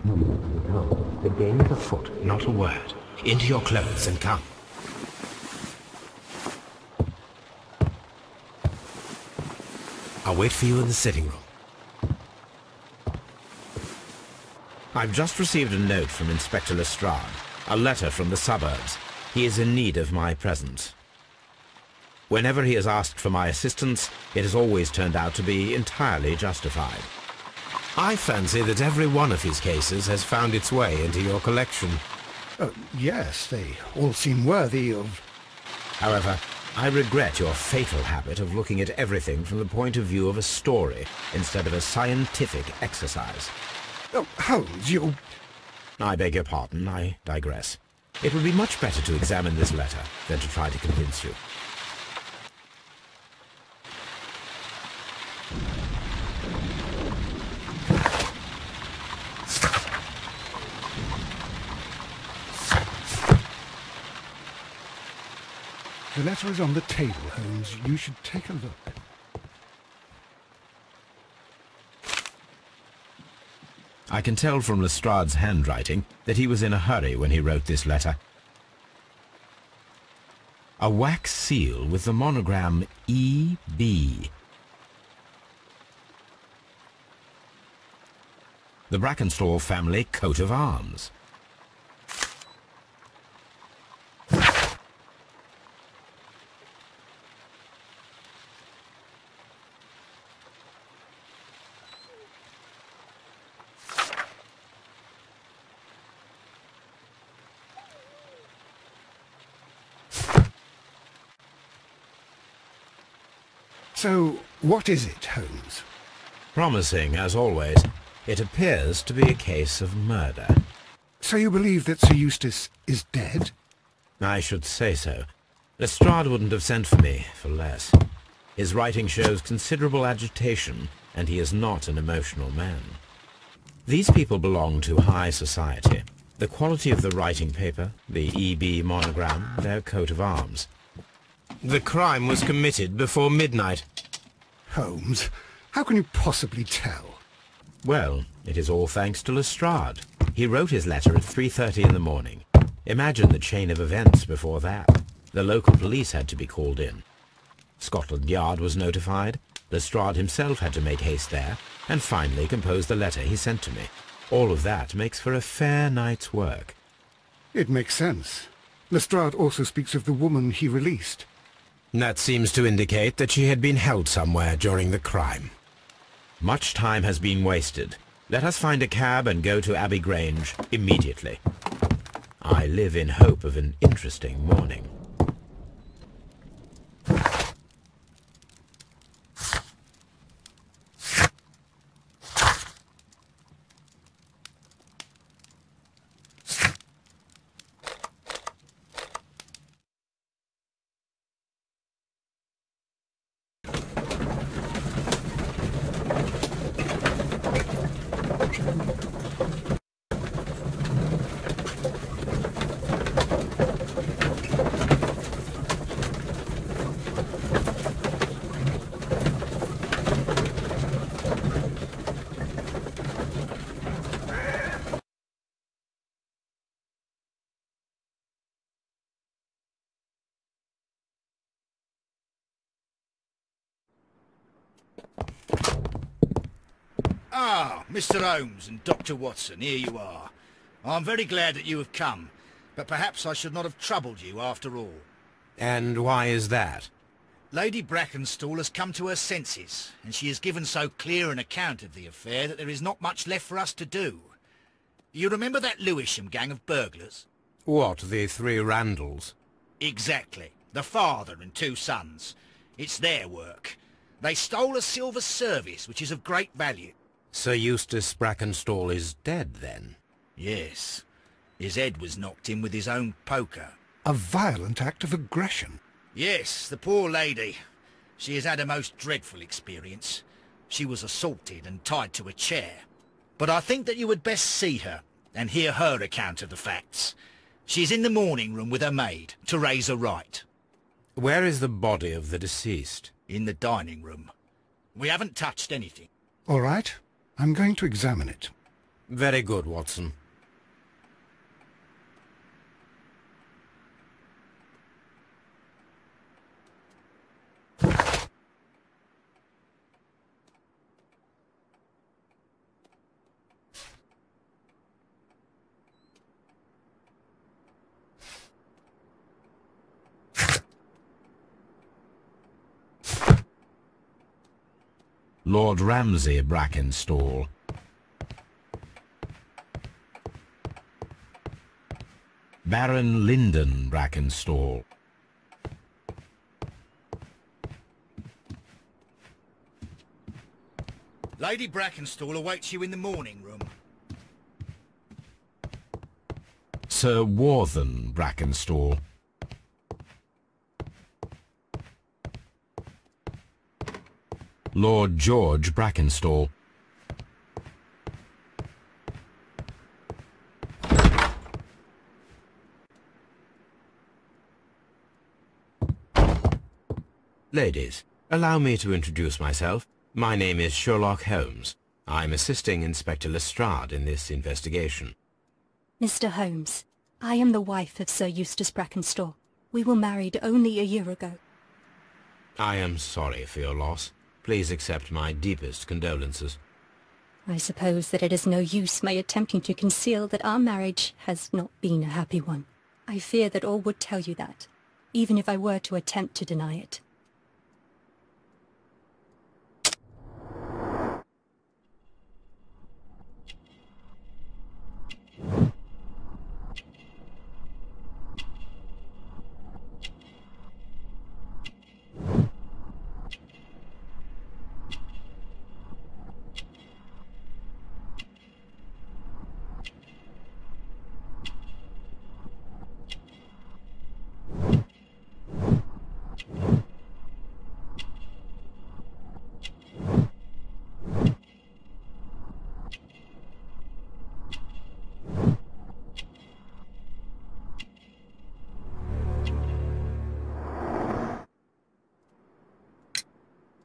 No, the game is afoot, not a word. Into your clothes and come. I'll wait for you in the sitting room. I've just received a note from Inspector Lestrade, a letter from the suburbs. He is in need of my presence. Whenever he has asked for my assistance, it has always turned out to be entirely justified. I fancy that every one of his cases has found its way into your collection. Yes, they all seem worthy of... However, I regret your fatal habit of looking at everything from the point of view of a story instead of a scientific exercise. Oh, Holmes, you... I beg your pardon, I digress. It would be much better to examine this letter than to try to convince you. The letter is on the table, Holmes. You should take a look. I can tell from Lestrade's handwriting that he was in a hurry when he wrote this letter. A wax seal with the monogram E.B. The Brackenstall family coat of arms. So, what is it, Holmes? Promising, as always. It appears to be a case of murder. So you believe that Sir Eustace is dead? I should say so. Lestrade wouldn't have sent for me for less. His writing shows considerable agitation, and he is not an emotional man. These people belong to high society. The quality of the writing paper, the E.B. monogram, their coat of arms. The crime was committed before midnight. Holmes, how can you possibly tell? Well, it is all thanks to Lestrade. He wrote his letter at 3:30 in the morning. Imagine the chain of events before that. The local police had to be called in. Scotland Yard was notified. Lestrade himself had to make haste there, and finally compose the letter he sent to me. All of that makes for a fair night's work. It makes sense. Lestrade also speaks of the woman he released. That seems to indicate that she had been held somewhere during the crime. Much time has been wasted. Let us find a cab and go to Abbey Grange immediately. I live in hope of an interesting morning. Ah, Mr. Holmes and Dr. Watson, here you are. I'm very glad that you have come, but perhaps I should not have troubled you after all. And why is that? Lady Brackenstall has come to her senses, and she has given so clear an account of the affair that there is not much left for us to do. You remember that Lewisham gang of burglars? What, the three Randalls? Exactly. The father and two sons. It's their work. They stole a silver service, which is of great value. Sir Eustace Brackenstall is dead, then? Yes. His head was knocked in with his own poker. A violent act of aggression. Yes, the poor lady. She has had a most dreadful experience. She was assaulted and tied to a chair. But I think that you would best see her and hear her account of the facts. She's in the morning room with her maid to raise a right. Where is the body of the deceased? In the dining room. We haven't touched anything. All right. I'm going to examine it. Very good, Watson. Lord Ramsay Brackenstall. Baron Lyndon Brackenstall. Lady Brackenstall awaits you in the morning room. Sir Warthen Brackenstall. Lord George Brackenstall. Ladies, allow me to introduce myself. My name is Sherlock Holmes. I'm assisting Inspector Lestrade in this investigation. Mr. Holmes, I am the wife of Sir Eustace Brackenstall. We were married only a year ago. I am sorry for your loss. Please accept my deepest condolences. I suppose that it is no use my attempting to conceal that our marriage has not been a happy one. I fear that all would tell you that, even if I were to attempt to deny it.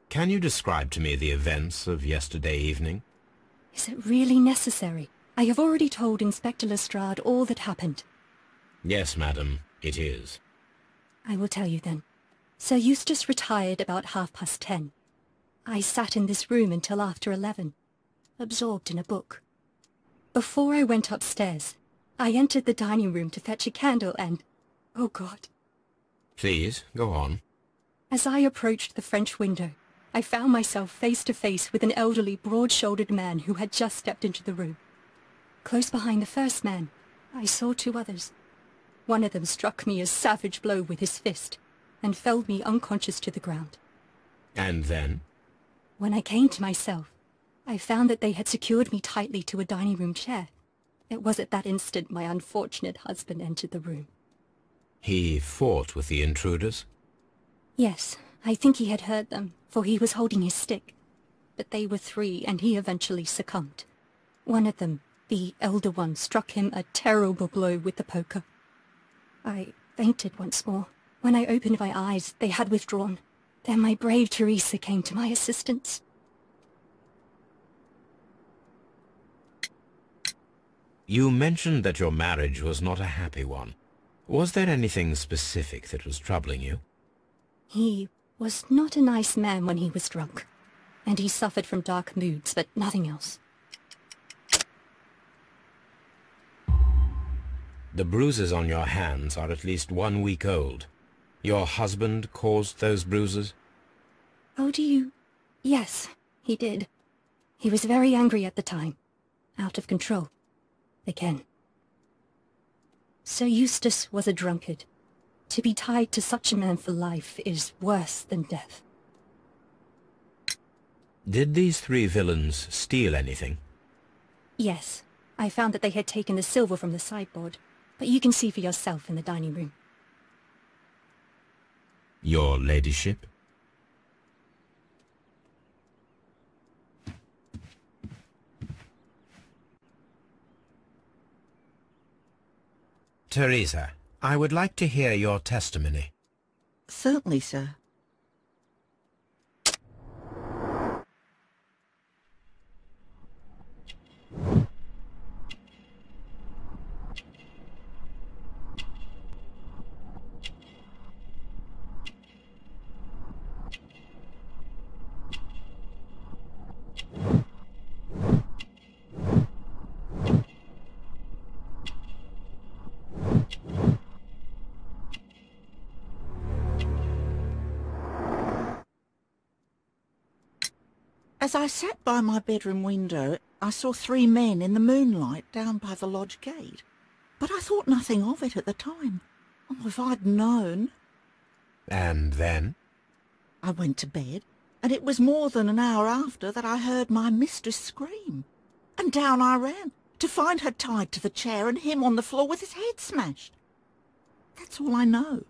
Can you describe to me the events of yesterday evening? Is it really necessary? I have already told Inspector Lestrade all that happened. Yes, madam, it is. I will tell you then. Sir Eustace retired about 10:30. I sat in this room until after 11, absorbed in a book. Before I went upstairs, I entered the dining room to fetch a candle and... oh God. Please, go on. As I approached the French window, I found myself face to face with an elderly, broad-shouldered man who had just stepped into the room. Close behind the first man, I saw two others. One of them struck me a savage blow with his fist and felled me unconscious to the ground. And then? When I came to myself, I found that they had secured me tightly to a dining room chair. It was at that instant my unfortunate husband entered the room. He fought with the intruders? Yes, I think he had heard them, for he was holding his stick. But they were three, and he eventually succumbed. One of them, the elder one, struck him a terrible blow with the poker. I fainted once more. When I opened my eyes, they had withdrawn. Then my brave Teresa came to my assistance. You mentioned that your marriage was not a happy one. Was there anything specific that was troubling you? He was not a nice man when he was drunk, and he suffered from dark moods, but nothing else. The bruises on your hands are at least 1 week old. Your husband caused those bruises? Oh, do you? Yes, he did. He was very angry at the time. Out of control. Again. Sir Eustace was a drunkard. To be tied to such a man for life is worse than death. Did these three villains steal anything? Yes. I found that they had taken the silver from the sideboard, but you can see for yourself in the dining room. Your ladyship? Teresa, I would like to hear your testimony. Certainly, sir. As I sat by my bedroom window, I saw 3 men in the moonlight down by the lodge gate. But I thought nothing of it at the time. Oh, if I'd known. And then? I went to bed, and it was more than an hour after that I heard my mistress scream. And down I ran, to find her tied to the chair and him on the floor with his head smashed. That's all I know.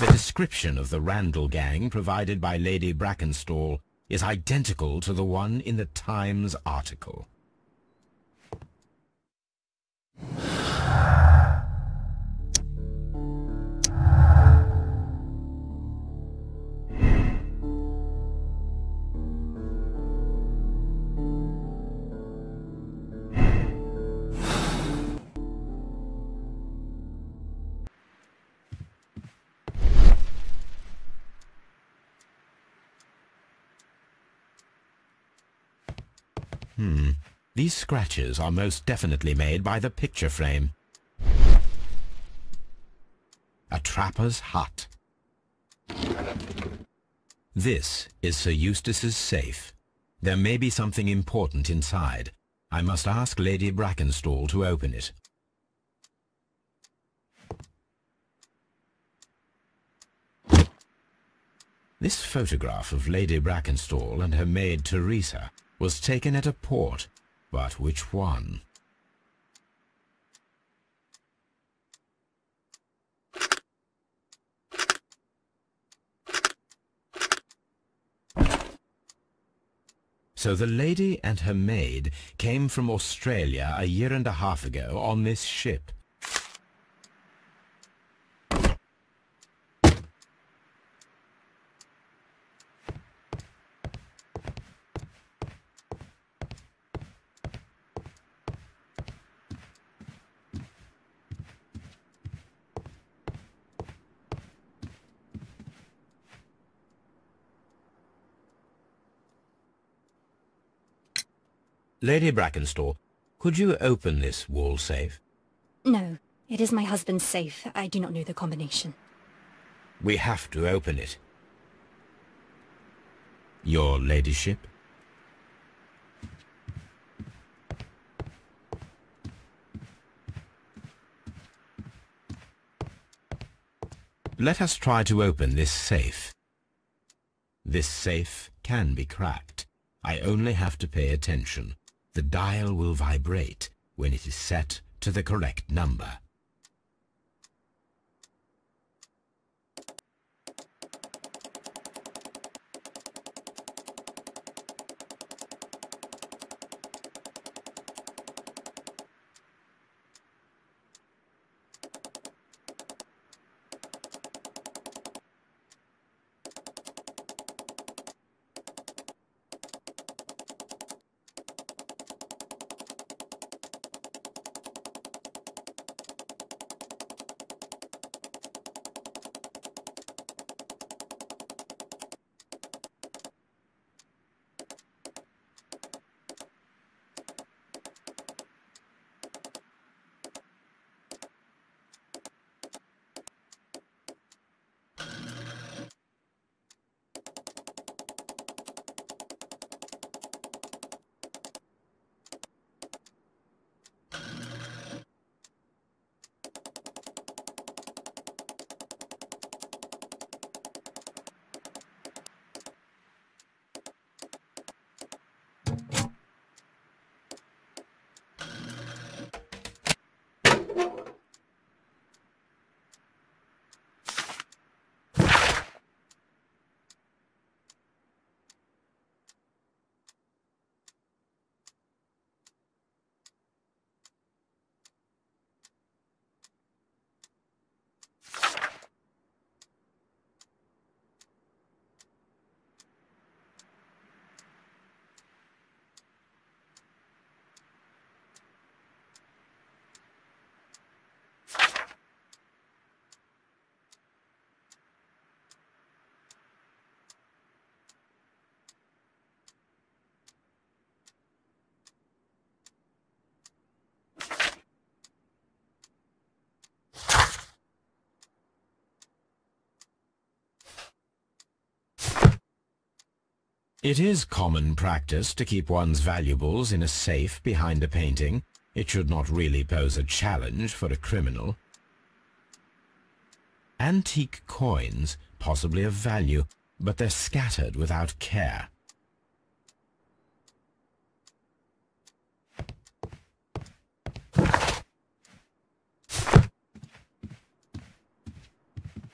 The description of the Randall gang provided by Lady Brackenstall is identical to the one in the Times article. These scratches are most definitely made by the picture frame. A trapper's hut. This is Sir Eustace's safe. There may be something important inside. I must ask Lady Brackenstall to open it. This photograph of Lady Brackenstall and her maid Teresa was taken at a port. But which one? So the lady and her maid came from Australia a year and a half ago on this ship. Lady Brackenstall, could you open this wall safe? No, it is my husband's safe. I do not know the combination. We have to open it. Your ladyship? Let us try to open this safe. This safe can be cracked. I only have to pay attention. The dial will vibrate when it is set to the correct number. It is common practice to keep one's valuables in a safe behind a painting. It should not really pose a challenge for a criminal. Antique coins, possibly of value, but they're scattered without care.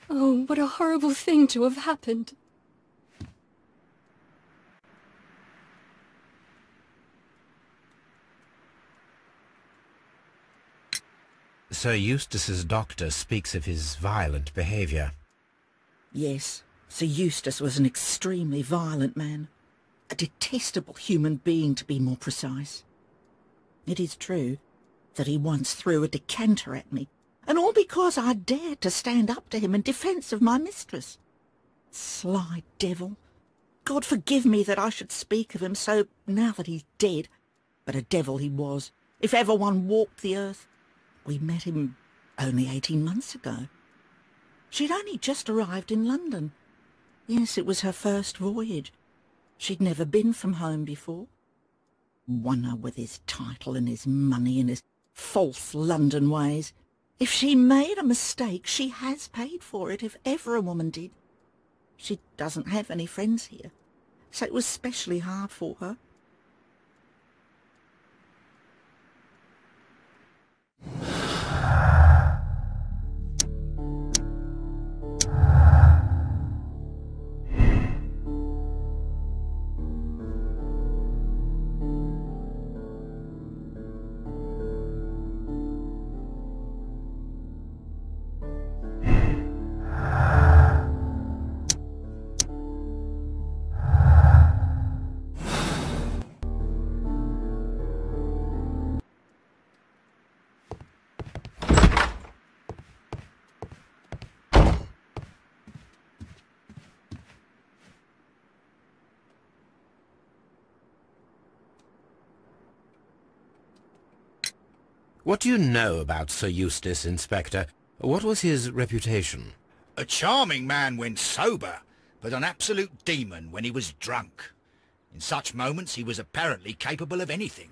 Oh, what a horrible thing to have happened. Sir Eustace's doctor speaks of his violent behaviour. Yes, Sir Eustace was an extremely violent man. A detestable human being, to be more precise. It is true that he once threw a decanter at me, and all because I dared to stand up to him in defence of my mistress. Sly devil! God forgive me that I should speak of him so now that he's dead, but a devil he was, if ever one walked the earth. We met him only 18 months ago. She'd only just arrived in London. Yes, it was her first voyage. She'd never been from home before. Wonder with his title and his money and his false London ways. If she made a mistake, she has paid for it, if ever a woman did. She doesn't have any friends here, so it was specially hard for her. What do you know about Sir Eustace, Inspector? What was his reputation? A charming man when sober, but an absolute demon when he was drunk. In such moments he was apparently capable of anything.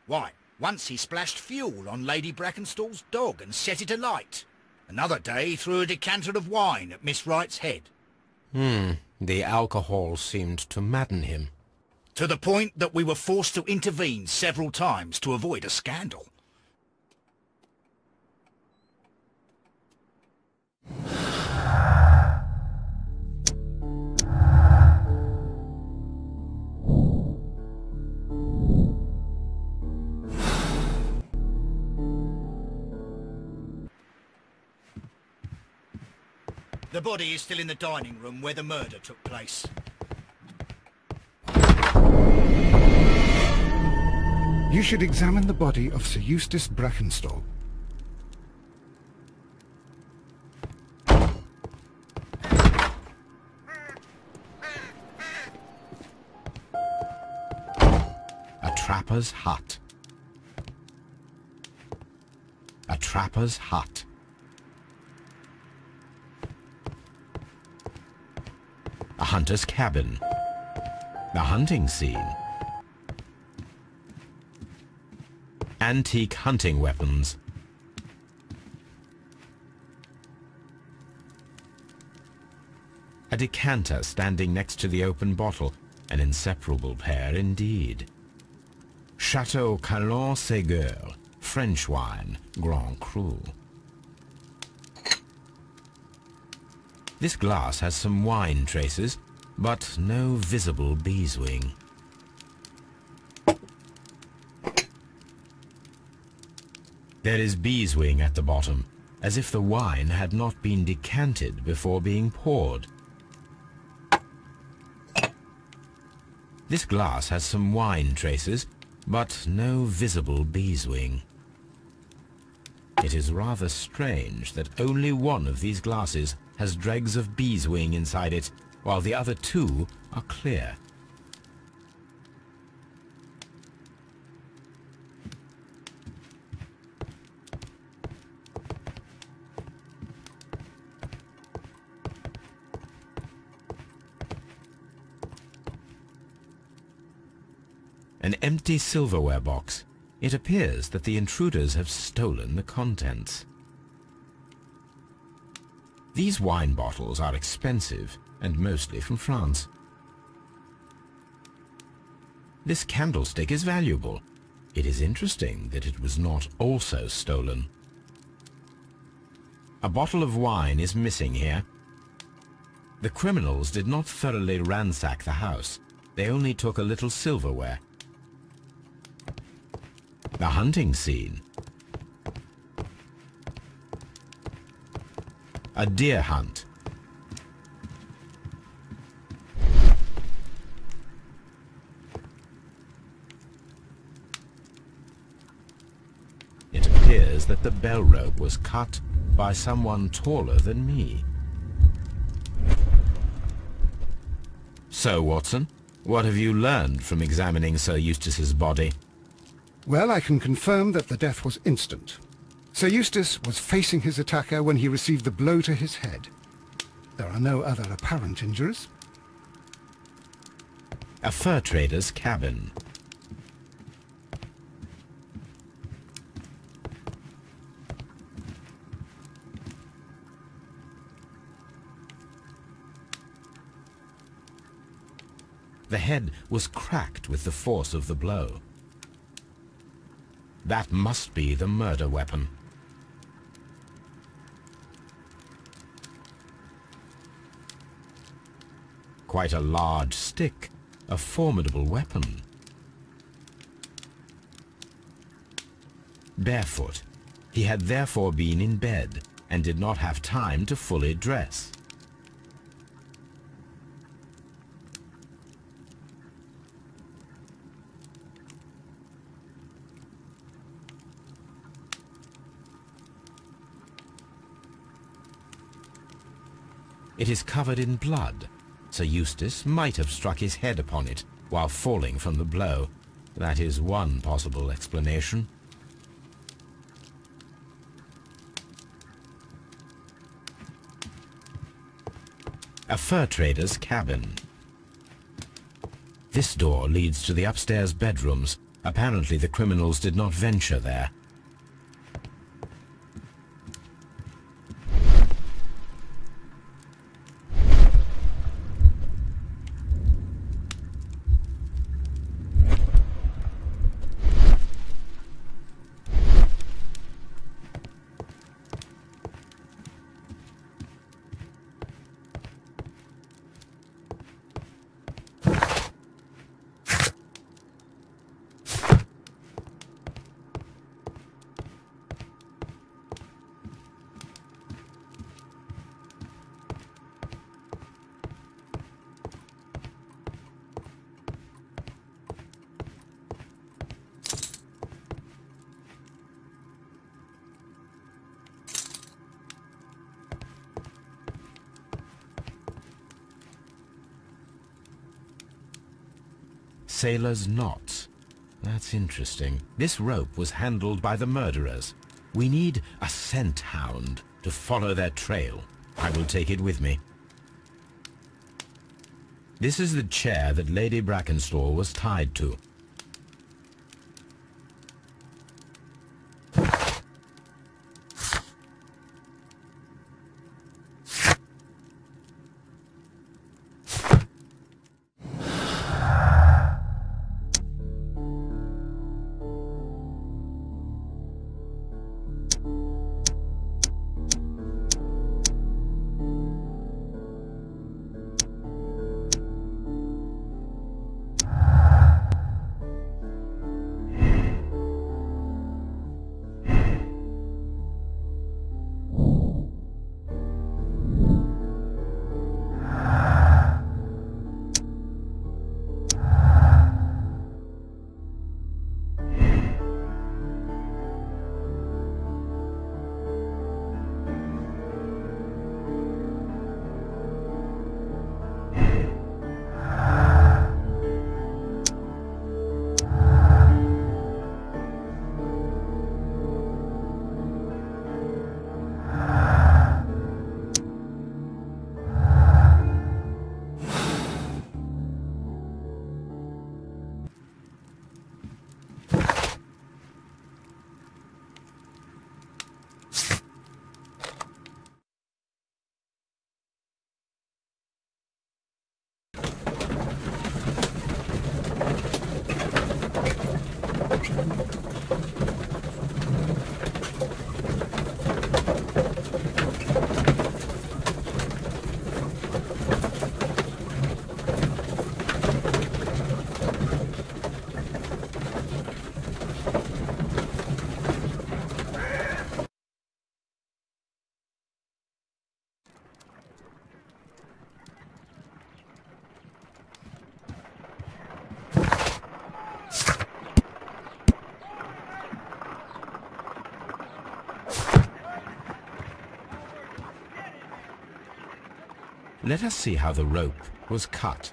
Why, once he splashed fuel on Lady Brackenstall's dog and set it alight. Another day he threw a decanter of wine at Miss Wright's head. The alcohol seemed to madden him. To the point that we were forced to intervene several times to avoid a scandal. The body is still in the dining room where the murder took place. You should examine the body of Sir Eustace Brackenstall. A trapper's hut. A trapper's hut. A hunter's cabin. A hunting scene. Antique hunting weapons. A decanter standing next to the open bottle. An inseparable pair indeed. Chateau Calon-Ségur, French wine, Grand Cru. This glass has some wine traces, but no visible beeswing. There is beeswing at the bottom, as if the wine had not been decanted before being poured. This glass has some wine traces, but no visible beeswing. It is rather strange that only one of these glasses has dregs of beeswing inside it, while the other two are clear. An empty silverware box. It appears that the intruders have stolen the contents. These wine bottles are expensive and mostly from France. This candlestick is valuable. It is interesting that it was not also stolen. A bottle of wine is missing here. The criminals did not thoroughly ransack the house. They only took a little silverware. The hunting scene. A deer hunt. It appears that the bell rope was cut by someone taller than me. So, Watson, what have you learned from examining Sir Eustace's body? Well, I can confirm that the death was instant. Sir Eustace was facing his attacker when he received the blow to his head. There are no other apparent injuries. A fur trader's cabin. The head was cracked with the force of the blow. That must be the murder weapon. Quite a large stick, a formidable weapon. Barefoot, he had therefore been in bed and did not have time to fully dress. It is covered in blood. Sir Eustace might have struck his head upon it while falling from the blow. That is one possible explanation. A fur trader's cabin. This door leads to the upstairs bedrooms. Apparently the criminals did not venture there. Sailor's knots. That's interesting. This rope was handled by the murderers. We need a scent hound to follow their trail. I will take it with me. This is the chair that Lady Brackenstall was tied to. Let us see how the rope was cut.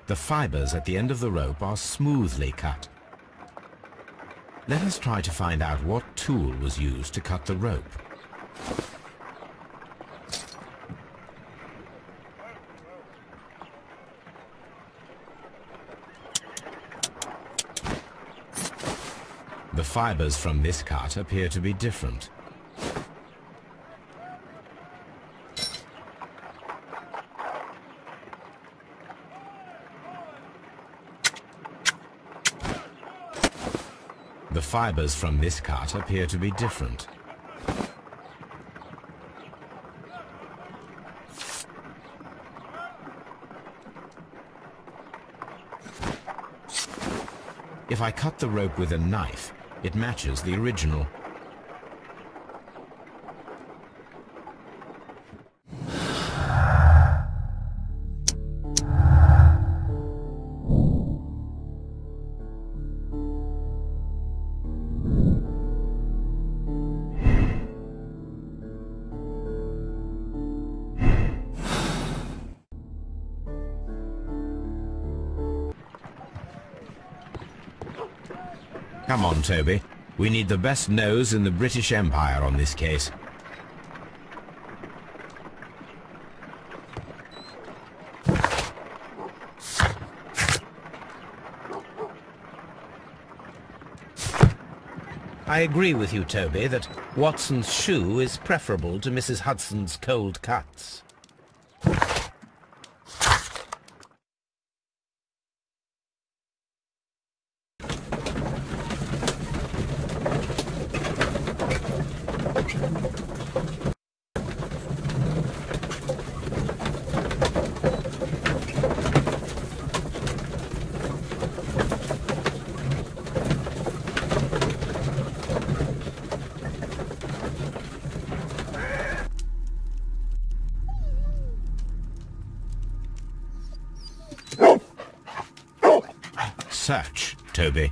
The fibers at the end of the rope are smoothly cut. Let us try to find out what tool was used to cut the rope. The fibers from this cut appear to be different. The fibers from this cut appear to be different. If I cut the rope with a knife, it matches the original. Come on, Toby. We need the best nose in the British Empire on this case. I agree with you, Toby, that Watson's shoe is preferable to Mrs. Hudson's cold cuts. Search, Toby.